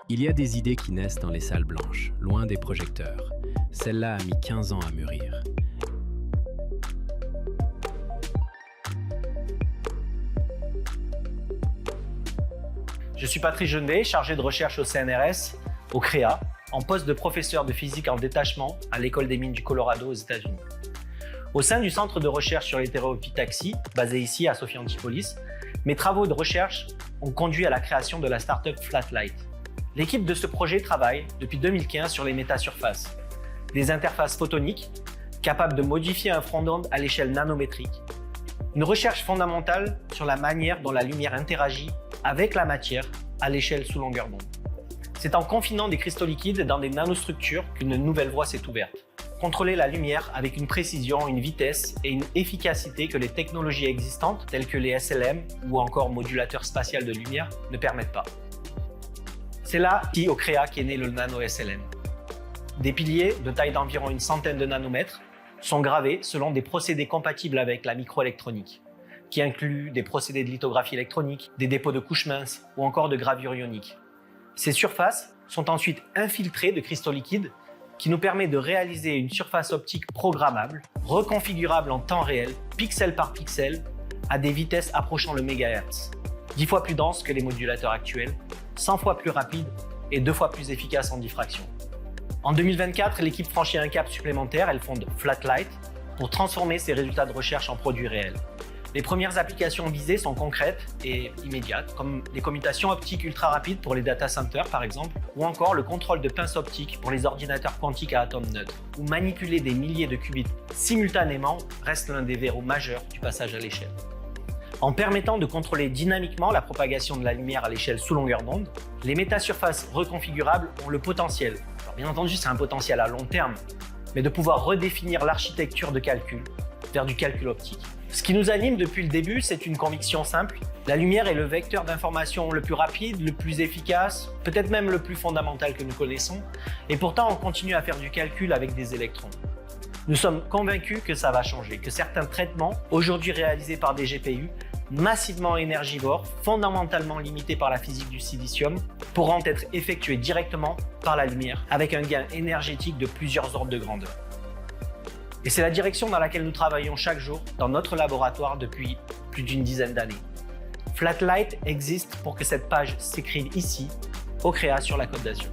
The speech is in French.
Il y a des idées qui naissent dans les salles blanches, loin des projecteurs. Celle-là a mis 15 ans à mûrir. Je suis Patrice Jeunet, chargé de recherche au CNRS, au CREA, en poste de professeur de physique en détachement à l'École des mines du Colorado aux États-Unis. Au sein du centre de recherche sur l'hétéropitaxie, basé ici à Sophia Antipolis, mes travaux de recherche ont conduit à la création de la start-up Flatlight. L'équipe de ce projet travaille depuis 2015 sur les métasurfaces, des interfaces photoniques capables de modifier un front d'onde à l'échelle nanométrique. Une recherche fondamentale sur la manière dont la lumière interagit avec la matière à l'échelle sous longueur d'onde. C'est en confinant des cristaux liquides dans des nanostructures qu'une nouvelle voie s'est ouverte. Contrôler la lumière avec une précision, une vitesse et une efficacité que les technologies existantes, telles que les SLM ou encore modulateurs spatial de lumière, ne permettent pas. C'est là, au CREA, qu'est né le Nano SLM. Des piliers de taille d'environ une centaine de nanomètres sont gravés selon des procédés compatibles avec la microélectronique, qui incluent des procédés de lithographie électronique, des dépôts de couches minces ou encore de gravure ionique. Ces surfaces sont ensuite infiltrées de cristaux liquides qui nous permet de réaliser une surface optique programmable, reconfigurable en temps réel, pixel par pixel, à des vitesses approchant le mégahertz, 10 fois plus dense que les modulateurs actuels, 100 fois plus rapide et 2 fois plus efficace en diffraction. En 2024, l'équipe franchit un cap supplémentaire, elle fonde Flatlight pour transformer ses résultats de recherche en produits réels. Les premières applications visées sont concrètes et immédiates, comme les commutations optiques ultra rapides pour les data centers par exemple, ou encore le contrôle de pinces optiques pour les ordinateurs quantiques à atomes neutres, où manipuler des milliers de qubits simultanément reste l'un des verrous majeurs du passage à l'échelle. En permettant de contrôler dynamiquement la propagation de la lumière à l'échelle sous longueur d'onde, les métasurfaces reconfigurables ont le potentiel, alors bien entendu c'est un potentiel à long terme, mais de pouvoir redéfinir l'architecture de calcul vers du calcul optique. Ce qui nous anime depuis le début, c'est une conviction simple. La lumière est le vecteur d'information le plus rapide, le plus efficace, peut-être même le plus fondamental que nous connaissons. Et pourtant, on continue à faire du calcul avec des électrons. Nous sommes convaincus que ça va changer, que certains traitements, aujourd'hui réalisés par des GPU, massivement énergivores, fondamentalement limités par la physique du silicium, pourront être effectués directement par la lumière, avec un gain énergétique de plusieurs ordres de grandeur. Et c'est la direction dans laquelle nous travaillons chaque jour dans notre laboratoire depuis plus d'une dizaine d'années. Flatlight existe pour que cette page s'écrive ici, au CREA sur la Côte d'Azur.